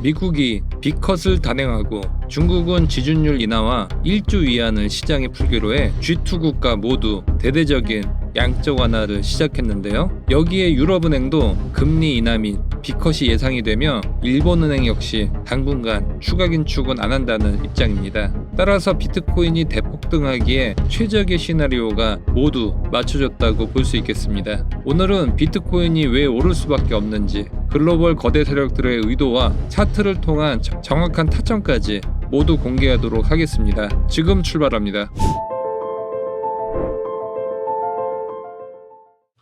미국이 빅컷을 단행하고 중국은 지준율 인하와 1조 위안을 시장에 풀기로 해 G2 국가 모두 대대적인 양적 완화를 시작했는데요. 여기에 유럽은행도 금리 인하 및 빅컷이 예상이 되며 일본은행 역시 당분간 추가 긴축은 안 한다는 입장입니다. 따라서 비트코인이 대폭등하기에 최적의 시나리오가 모두 맞춰졌다고 볼 수 있겠습니다. 오늘은 비트코인이 왜 오를 수밖에 없는지, 글로벌 거대 세력들의 의도와 차트를 통한 정확한 타점까지 모두 공개하도록 하겠습니다. 지금 출발합니다.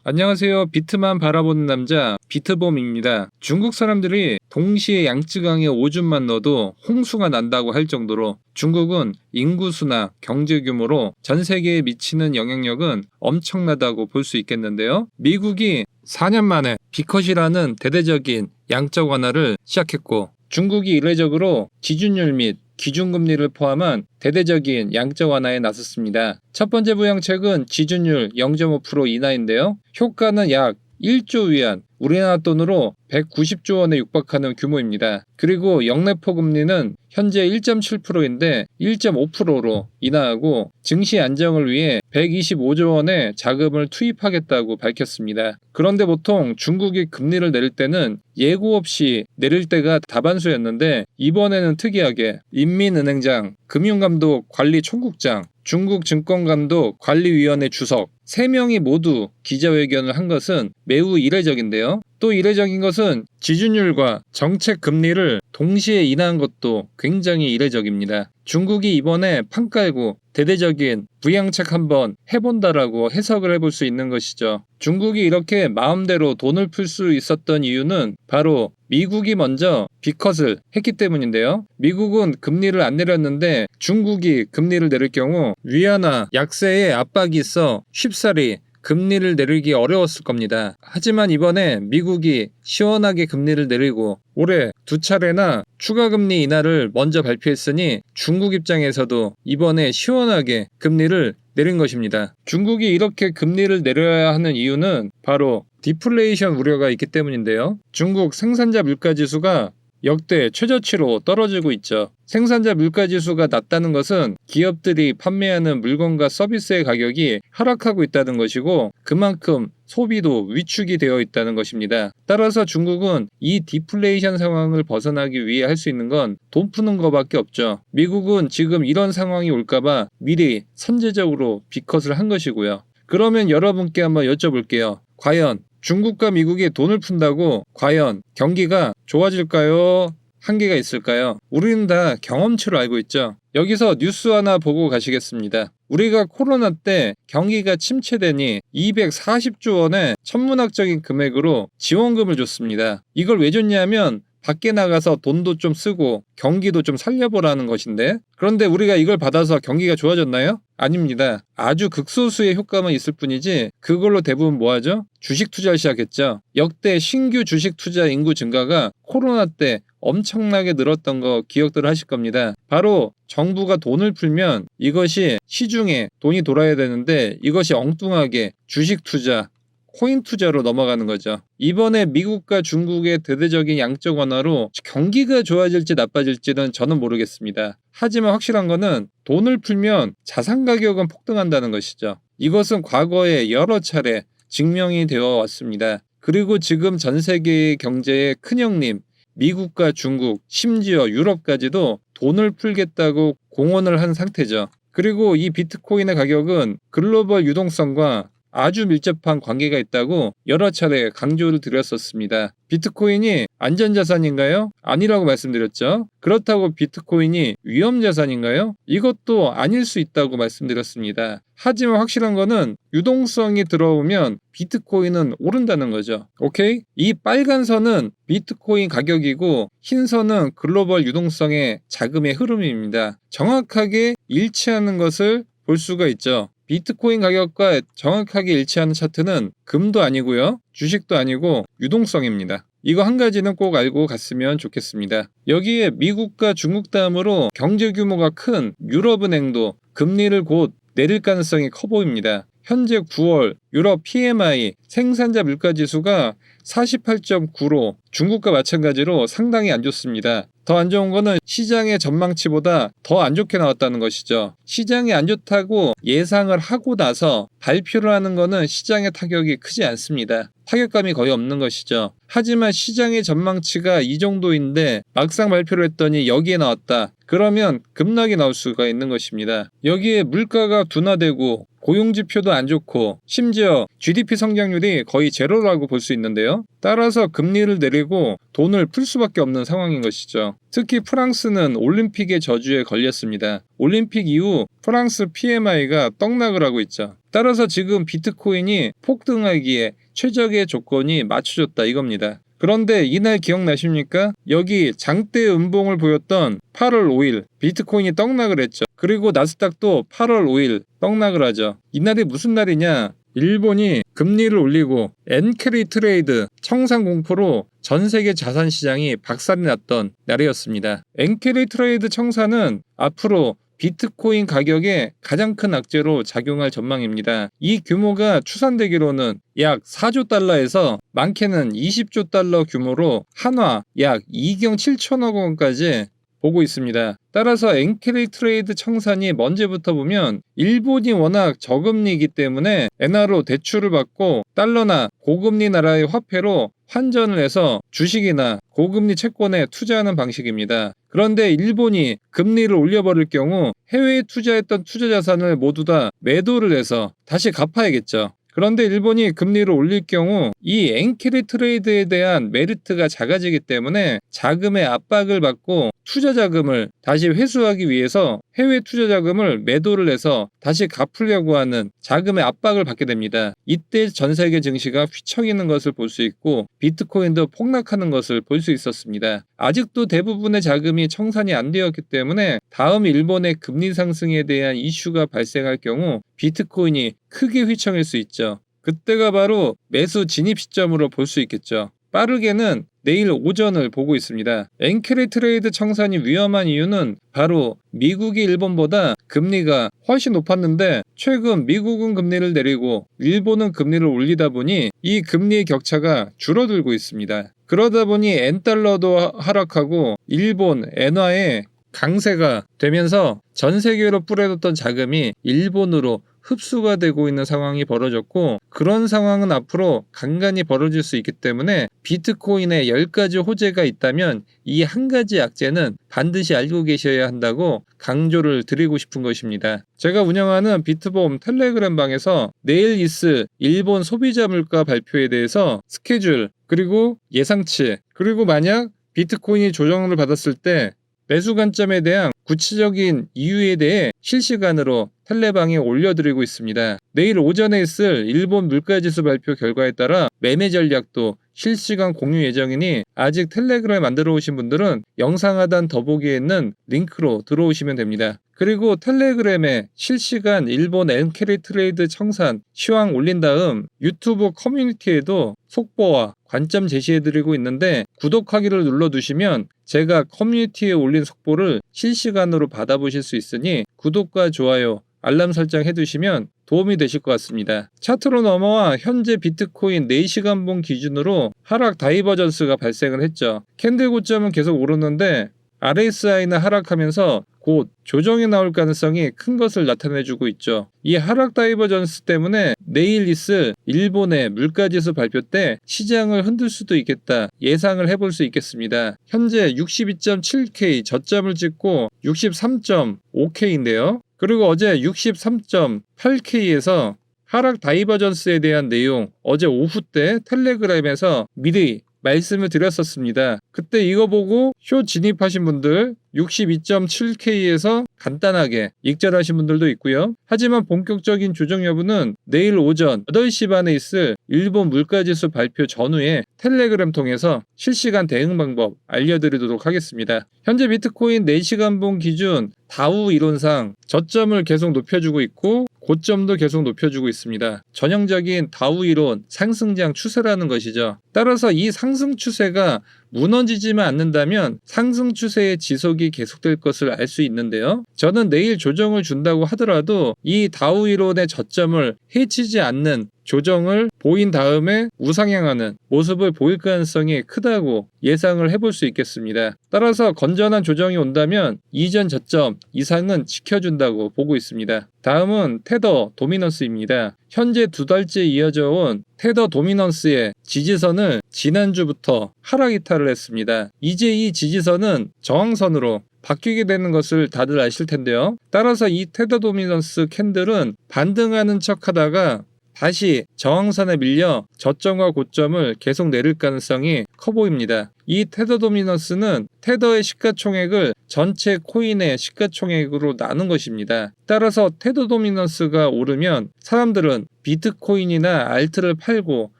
안녕하세요. 비트만 바라보는 남자 비트봄입니다. 중국 사람들이 동시에 양쯔강에 오줌만 넣어도 홍수가 난다고 할 정도로 중국은 인구수나 경제 규모로 전 세계에 미치는 영향력은 엄청나다고 볼 수 있겠는데요. 미국이 4년 만에 빅컷이라는 대대적인 양적 완화를 시작했고, 중국이 이례적으로 지준율 및 기준금리를 포함한 대대적인 양적 완화에 나섰습니다. 첫 번째 부양책은 지준율 0.5% 인하인데요. 효과는 약 1조 위안, 우리나라 돈으로 190조 원에 육박하는 규모입니다. 그리고 역레포 금리는 현재 1.7%인데 1.5%로 인하하고 증시 안정을 위해 125조 원의 자금을 투입하겠다고 밝혔습니다. 그런데 보통 중국이 금리를 내릴 때는 예고 없이 내릴 때가 다반수였는데, 이번에는 특이하게 인민은행장, 금융감독 관리총국장, 중국증권감독 관리위원회 주석 3명이 모두 기자회견을 한 것은 매우 이례적인데요. 또 이례적인 것은 지준율과 정책 금리를 동시에 인하한 것도 굉장히 이례적입니다. 중국이 이번에 판 깔고 대대적인 부양책 한번 해본다라고 해석을 해볼 수 있는 것이죠. 중국이 이렇게 마음대로 돈을 풀 수 있었던 이유는 바로 미국이 먼저 빅컷을 했기 때문인데요. 미국은 금리를 안 내렸는데 중국이 금리를 내릴 경우 위안화 약세에 압박이 있어 쉽사리 금리를 내리기 어려웠을 겁니다. 하지만 이번에 미국이 시원하게 금리를 내리고 올해 2차례나 추가 금리 인하를 먼저 발표했으니 중국 입장에서도 이번에 시원하게 금리를 내린 것입니다. 중국이 이렇게 금리를 내려야 하는 이유는 바로 디플레이션 우려가 있기 때문인데요. 중국 생산자 물가지수가 역대 최저치로 떨어지고 있죠. 생산자 물가지수가 낮다는 것은 기업들이 판매하는 물건과 서비스의 가격이 하락하고 있다는 것이고, 그만큼 소비도 위축이 되어 있다는 것입니다. 따라서 중국은 이 디플레이션 상황을 벗어나기 위해 할 수 있는 건 돈 푸는 것밖에 없죠. 미국은 지금 이런 상황이 올까봐 미리 선제적으로 빅컷을 한 것이고요. 그러면 여러분께 한번 여쭤볼게요. 과연 중국과 미국이 돈을 푼다고 과연 경기가 좋아질까요? 한계가 있을까요? 우리는 다 경험치로 알고 있죠. 여기서 뉴스 하나 보고 가시겠습니다. 우리가 코로나 때 경기가 침체되니 240조 원의 천문학적인 금액으로 지원금을 줬습니다. 이걸 왜 줬냐면 밖에 나가서 돈도 좀 쓰고 경기도 좀 살려보라는 것인데, 그런데 우리가 이걸 받아서 경기가 좋아졌나요? 아닙니다. 아주 극소수의 효과만 있을 뿐이지 그걸로 대부분 뭐하죠? 주식 투자를 시작했죠. 역대 신규 주식 투자 인구 증가가 코로나 때 엄청나게 늘었던 거 기억들 하실 겁니다. 바로 정부가 돈을 풀면 이것이 시중에 돈이 돌아야 되는데 이것이 엉뚱하게 주식 투자, 코인 투자로 넘어가는 거죠. 이번에 미국과 중국의 대대적인 양적 완화로 경기가 좋아질지 나빠질지는 저는 모르겠습니다. 하지만 확실한 거는 돈을 풀면 자산 가격은 폭등한다는 것이죠. 이것은 과거에 여러 차례 증명이 되어 왔습니다. 그리고 지금 전 세계의 경제의 큰형님, 미국과 중국, 심지어 유럽까지도 돈을 풀겠다고 공언을 한 상태죠. 그리고 이 비트코인의 가격은 글로벌 유동성과 아주 밀접한 관계가 있다고 여러 차례 강조를 드렸었습니다. 비트코인이 안전자산인가요? 아니라고 말씀드렸죠. 그렇다고 비트코인이 위험자산인가요? 이것도 아닐 수 있다고 말씀드렸습니다. 하지만 확실한 거는 유동성이 들어오면 비트코인은 오른다는 거죠. 오케이? 이 빨간 선은 비트코인 가격이고 흰 선은 글로벌 유동성의 자금의 흐름입니다. 정확하게 일치하는 것을 볼 수가 있죠. 비트코인 가격과 정확하게 일치하는 차트는 금도 아니고요, 주식도 아니고 유동성입니다. 이거 한 가지는 꼭 알고 갔으면 좋겠습니다. 여기에 미국과 중국 다음으로 경제 규모가 큰 유럽은행도 금리를 곧 내릴 가능성이 커 보입니다. 현재 9월 유럽 PMI 생산자 물가지수가 48.9로 중국과 마찬가지로 상당히 안 좋습니다. 더 안 좋은 거는 시장의 전망치보다 더 안 좋게 나왔다는 것이죠. 시장이 안 좋다고 예상을 하고 나서 발표를 하는 거는 시장의 타격이 크지 않습니다. 타격감이 거의 없는 것이죠. 하지만 시장의 전망치가 이 정도인데 막상 발표를 했더니 여기에 나왔다. 그러면 급락이 나올 수가 있는 것입니다. 여기에 물가가 둔화되고 고용지표도 안 좋고 심지어 GDP 성장률이 거의 제로라고 볼 수 있는데요. 따라서 금리를 내리고 돈을 풀 수밖에 없는 상황인 것이죠. 특히 프랑스는 올림픽의 저주에 걸렸습니다. 올림픽 이후 프랑스 PMI가 떡락을 하고 있죠. 따라서 지금 비트코인이 폭등하기에 최적의 조건이 맞춰졌다 이겁니다. 그런데 이날 기억나십니까? 여기 장대 음봉을 보였던 8월 5일 비트코인이 떡락을 했죠. 그리고 나스닥도 8월 5일 떡락을 하죠. 이날이 무슨 날이냐? 일본이 금리를 올리고 엔캐리 트레이드 청산 공포로 전 세계 자산 시장이 박살이 났던 날이었습니다. 엔캐리 트레이드 청산은 앞으로 비트코인 가격에 가장 큰 악재로 작용할 전망입니다. 이 규모가 추산되기로는 약 4조 달러에서 많게는 20조 달러 규모로 한화 약 2경 7천억 원까지 보고 있습니다. 따라서 엔캐리 트레이드 청산이 먼저부터 보면 일본이 워낙 저금리이기 때문에 엔화로 대출을 받고 달러나 고금리 나라의 화폐로 환전을 해서 주식이나 고금리 채권에 투자하는 방식입니다. 그런데 일본이 금리를 올려버릴 경우 해외에 투자했던 투자 자산을 모두 다 매도를 해서 다시 갚아야겠죠. 그런데 일본이 금리를 올릴 경우 이 엔캐리 트레이드에 대한 메리트가 작아지기 때문에 자금의 압박을 받고 투자 자금을 다시 회수하기 위해서 해외 투자 자금을 매도를 해서 다시 갚으려고 하는 자금의 압박을 받게 됩니다. 이때 전 세계 증시가 휘청이는 것을 볼 수 있고 비트코인도 폭락하는 것을 볼 수 있었습니다. 아직도 대부분의 자금이 청산이 안 되었기 때문에 다음 일본의 금리 상승에 대한 이슈가 발생할 경우 비트코인이 크게 휘청일 수 있죠. 그때가 바로 매수 진입 시점으로 볼 수 있겠죠. 빠르게는 내일 오전을 보고 있습니다. 엔캐리 트레이드 청산이 위험한 이유는 바로 미국이 일본보다 금리가 훨씬 높았는데 최근 미국은 금리를 내리고 일본은 금리를 올리다 보니 이 금리의 격차가 줄어들고 있습니다. 그러다 보니 엔달러도 하락하고 일본 엔화의 강세가 되면서 전 세계로 뿌려뒀던 자금이 일본으로 흡수가 되고 있는 상황이 벌어졌고 그런 상황은 앞으로 간간히 벌어질 수 있기 때문에 비트코인에 10가지 호재가 있다면 이 한 가지 악재는 반드시 알고 계셔야 한다고 강조를 드리고 싶은 것입니다. 제가 운영하는 비트봄 텔레그램 방에서 내일 있을 일본 소비자 물가 발표에 대해서 스케줄 그리고 예상치 그리고 만약 비트코인이 조정을 받았을 때 매수 관점에 대한 구체적인 이유에 대해 실시간으로 텔레방에 올려드리고 있습니다. 내일 오전에 있을 일본 물가지수 발표 결과에 따라 매매 전략도 실시간 공유 예정이니 아직 텔레그램 만들어 오신 분들은 영상 하단 더보기에 있는 링크로 들어오시면 됩니다. 그리고 텔레그램에 실시간 일본 엔캐리 트레이드 청산 시황 올린 다음 유튜브 커뮤니티에도 속보와 관점 제시해드리고 있는데 구독하기를 눌러두시면 제가 커뮤니티에 올린 속보를 실시간으로 받아보실 수 있으니 구독과 좋아요, 알람 설정 해두시면 도움이 되실 것 같습니다. 차트로 넘어와 현재 비트코인 4시간봉 기준으로 하락 다이버전스가 발생을 했죠. 캔들 고점은 계속 오르는데 RSI는 하락하면서 곧 조정이 나올 가능성이 큰 것을 나타내주고 있죠. 이 하락 다이버전스 때문에 내일 있을 일본의 물가지수 발표 때 시장을 흔들 수도 있겠다 예상을 해볼 수 있겠습니다. 현재 62.7K 저점을 찍고 63.5K인데요. 그리고 어제 63.8K에서 하락 다이버전스에 대한 내용 어제 오후 때 텔레그램에서 미리 말씀을 드렸었습니다. 그때 이거 보고 쇼 진입하신 분들 62.7K에서 간단하게 익절하신 분들도 있고요. 하지만 본격적인 조정 여부는 내일 오전 8시 반에 있을 일본 물가지수 발표 전후에 텔레그램 통해서 실시간 대응 방법 알려드리도록 하겠습니다. 현재 비트코인 4시간봉 기준 다우 이론상 저점을 계속 높여주고 있고 고점도 계속 높여주고 있습니다. 전형적인 다우 이론 상승장 추세라는 것이죠. 따라서 이 상승 추세가 무너지지만 않는다면 상승 추세의 지속이 계속될 것을 알 수 있는데요. 저는 내일 조정을 준다고 하더라도 이 다우 이론의 저점을 해치지 않는 조정을 보인 다음에 우상향하는 모습을 보일 가능성이 크다고 예상을 해볼 수 있겠습니다. 따라서 건전한 조정이 온다면 이전 저점 이상은 지켜준다고 보고 있습니다. 다음은 테더 도미넌스입니다. 현재 2달째 이어져 온 테더 도미넌스의 지지선을 지난주부터 하락 이탈을 했습니다. 이제 이 지지선은 저항선으로 바뀌게 되는 것을 다들 아실 텐데요. 따라서 이 테더 도미넌스 캔들은 반등하는 척 하다가 다시 저항선에 밀려 저점과 고점을 계속 내릴 가능성이 커 보입니다. 이 테더 도미넌스는 테더의 시가총액을 전체 코인의 시가총액으로 나눈 것입니다. 따라서 테더 도미넌스가 오르면 사람들은 비트코인이나 알트를 팔고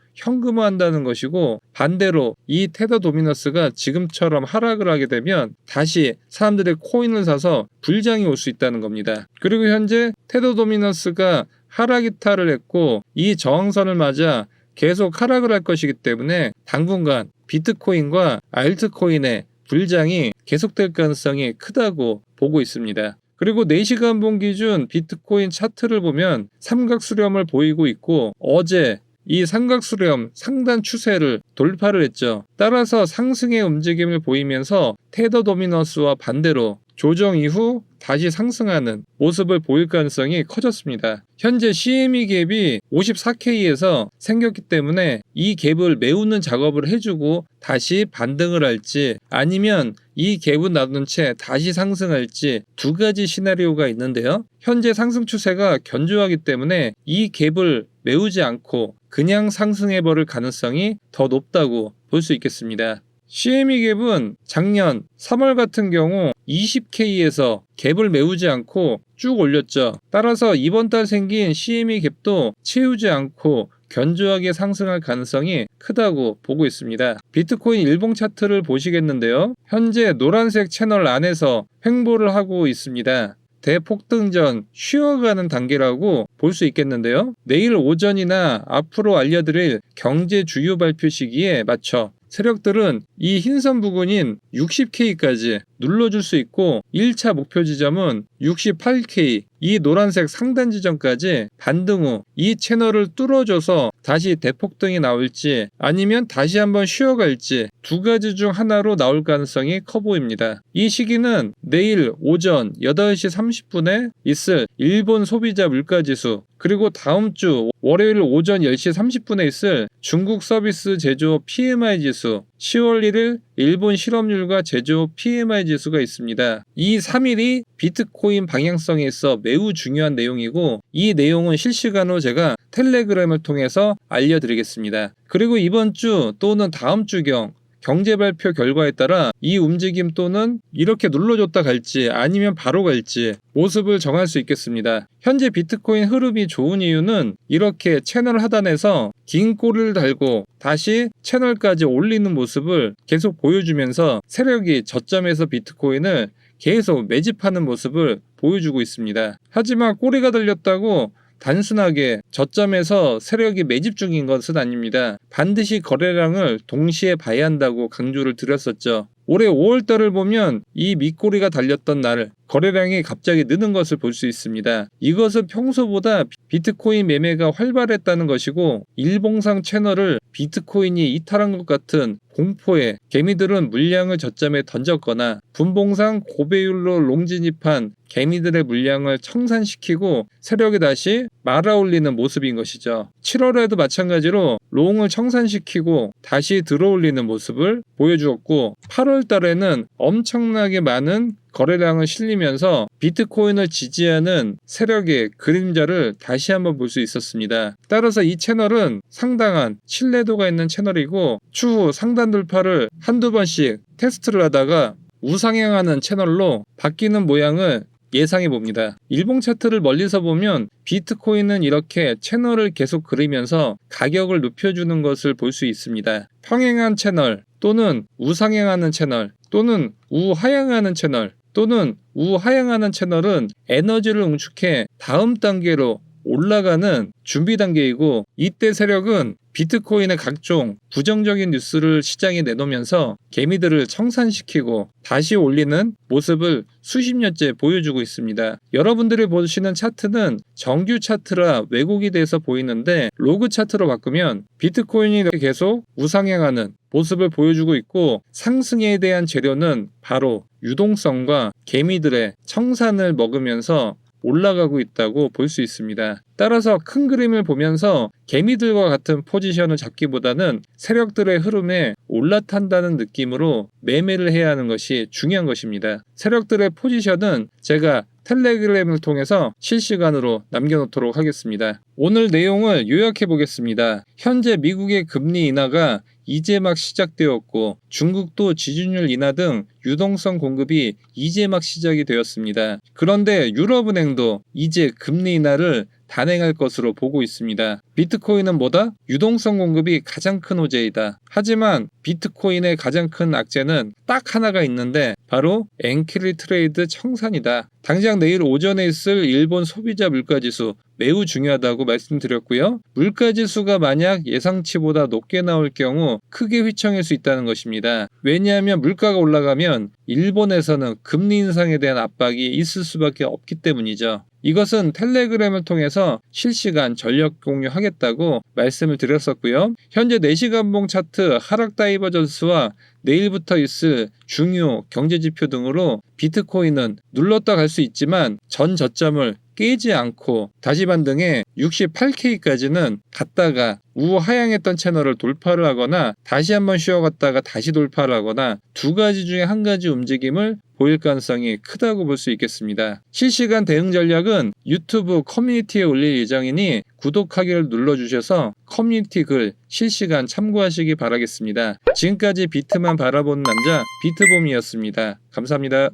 현금화한다는 것이고, 반대로 이 테더 도미넌스가 지금처럼 하락을 하게 되면 다시 사람들의 코인을 사서 불장이 올 수 있다는 겁니다. 그리고 현재 테더 도미넌스가 하락 이탈을 했고 이 저항선을 맞아 계속 하락을 할 것이기 때문에 당분간 비트코인과 알트코인의 불장이 계속될 가능성이 크다고 보고 있습니다. 그리고 4시간 본 기준 비트코인 차트를 보면 삼각수렴을 보이고 있고, 어제 이 삼각수렴 상단 추세를 돌파를 했죠. 따라서 상승의 움직임을 보이면서 테더 도미넌스와 반대로 조정 이후 다시 상승하는 모습을 보일 가능성이 커졌습니다. 현재 CME 갭이 54K에서 생겼기 때문에 이 갭을 메우는 작업을 해주고 다시 반등을 할지, 아니면 이 갭은 놔둔 채 다시 상승할지 두 가지 시나리오가 있는데요. 현재 상승 추세가 견조하기 때문에 이 갭을 메우지 않고 그냥 상승해버릴 가능성이 더 높다고 볼 수 있겠습니다. CME 갭은 작년 3월 같은 경우 20K에서 갭을 메우지 않고 쭉 올렸죠. 따라서 이번 달 생긴 CME 갭도 채우지 않고 견조하게 상승할 가능성이 크다고 보고 있습니다. 비트코인 일봉 차트를 보시겠는데요. 현재 노란색 채널 안에서 횡보를 하고 있습니다. 대폭등전 쉬어가는 단계라고 볼 수 있겠는데요. 내일 오전이나 앞으로 알려드릴 경제 주요 발표 시기에 맞춰 세력들은 이 흰선 부근인 60K까지 눌러줄 수 있고, 1차 목표 지점은 68K, 이 노란색 상단 지점까지 반등 후 이 채널을 뚫어줘서 다시 대폭등이 나올지 아니면 다시 한번 쉬어갈지 두 가지 중 하나로 나올 가능성이 커 보입니다. 이 시기는 내일 오전 8시 30분에 있을 일본 소비자 물가지수, 그리고 다음 주 월요일 오전 10시 30분에 있을 중국 서비스 제조업 PMI 지수, 10월 1일 일본 실업률과 제조업 PMI 지수가 있습니다. 이 3일이 비트코인 방향성에 있어 매우 중요한 내용이고, 이 내용은 실시간으로 제가 텔레그램을 통해서 알려드리겠습니다. 그리고 이번 주 또는 다음 주경 경제 발표 결과에 따라 이 움직임 또는 이렇게 눌러줬다 갈지 아니면 바로 갈지 모습을 정할 수 있겠습니다. 현재 비트코인 흐름이 좋은 이유는 이렇게 채널 하단에서 긴 꼬리를 달고 다시 채널까지 올리는 모습을 계속 보여주면서 세력이 저점에서 비트코인을 계속 매집하는 모습을 보여주고 있습니다. 하지만 꼬리가 달렸다고 단순하게 저점에서 세력이 매집 중인 것은 아닙니다. 반드시 거래량을 동시에 봐야 한다고 강조를 드렸었죠. 올해 5월달을 보면 이 밑꼬리가 달렸던 날 거래량이 갑자기 느는 것을 볼 수 있습니다. 이것은 평소보다 비트코인 매매가 활발했다는 것이고, 일봉상 채널을 비트코인이 이탈한 것 같은 공포에 개미들은 물량을 저점에 던졌거나, 분봉상 고배율로 롱 진입한 개미들의 물량을 청산시키고 세력이 다시 말아올리는 모습인 것이죠. 7월에도 마찬가지로 롱을 청산시키고 다시 들어올리는 모습을 보여주었고, 8월 달에는 엄청나게 많은 거래량을 실리면서 비트코인을 지지하는 세력의 그림자를 다시 한번 볼 수 있었습니다. 따라서 이 채널은 상당한 신뢰도가 있는 채널이고, 추후 상단 돌파를 한두 번씩 테스트를 하다가 우상향하는 채널로 바뀌는 모양을 예상해 봅니다. 일봉 차트를 멀리서 보면 비트코인은 이렇게 채널을 계속 그리면서 가격을 높여주는 것을 볼 수 있습니다. 평행한 채널 또는 우상향하는 채널 또는 우하향하는 채널 또는 우하향하는 채널은 에너지를 응축해 다음 단계로 올라가는 준비 단계이고, 이때 세력은 비트코인의 각종 부정적인 뉴스를 시장에 내놓으면서 개미들을 청산시키고 다시 올리는 모습을 수십 년째 보여주고 있습니다. 여러분들이 보시는 차트는 정규 차트라 왜곡이 돼서 보이는데 로그 차트로 바꾸면 비트코인이 계속 우상향하는 모습을 보여주고 있고 상승에 대한 재료는 바로 유동성과 개미들의 청산을 먹으면서 올라가고 있다고 볼 수 있습니다. 따라서 큰 그림을 보면서 개미들과 같은 포지션을 잡기보다는 세력들의 흐름에 올라탄다는 느낌으로 매매를 해야 하는 것이 중요한 것입니다. 세력들의 포지션은 제가 텔레그램을 통해서 실시간으로 남겨놓도록 하겠습니다. 오늘 내용을 요약해 보겠습니다. 현재 미국의 금리 인하가 이제 막 시작되었고 중국도 지준율 인하 등 유동성 공급이 이제 막 시작이 되었습니다. 그런데 유럽은행도 이제 금리 인하를 단행할 것으로 보고 있습니다. 비트코인은 뭐다? 유동성 공급이 가장 큰 호재이다. 하지만 비트코인의 가장 큰 악재는 딱 하나가 있는데 바로 엔캐리 트레이드 청산이다. 당장 내일 오전에 있을 일본 소비자 물가지수 매우 중요하다고 말씀드렸고요. 물가지수가 만약 예상치보다 높게 나올 경우 크게 휘청일 수 있다는 것입니다. 왜냐하면 물가가 올라가면 일본에서는 금리 인상에 대한 압박이 있을 수밖에 없기 때문이죠. 이것은 텔레그램을 통해서 실시간 전력 공유하겠다고 말씀을 드렸었고요. 현재 4시간봉 차트 하락 다이버전스와 내일부터 있을 중요 경제지표 등으로 비트코인은 눌렀다 갈 수 있지만 전 저점을 깨지 않고 다시 반등해 68K까지는 갔다가 우하향했던 채널을 돌파를 하거나 다시 한번 쉬어갔다가 다시 돌파를 하거나 두 가지 중에 한 가지 움직임을 보일 가능성이 크다고 볼 수 있겠습니다. 실시간 대응 전략은 유튜브 커뮤니티에 올릴 예정이니 구독하기를 눌러주셔서 커뮤니티 글 실시간 참고하시기 바라겠습니다. 지금까지 비트만 바라보는 남자 비트봄이었습니다. 감사합니다.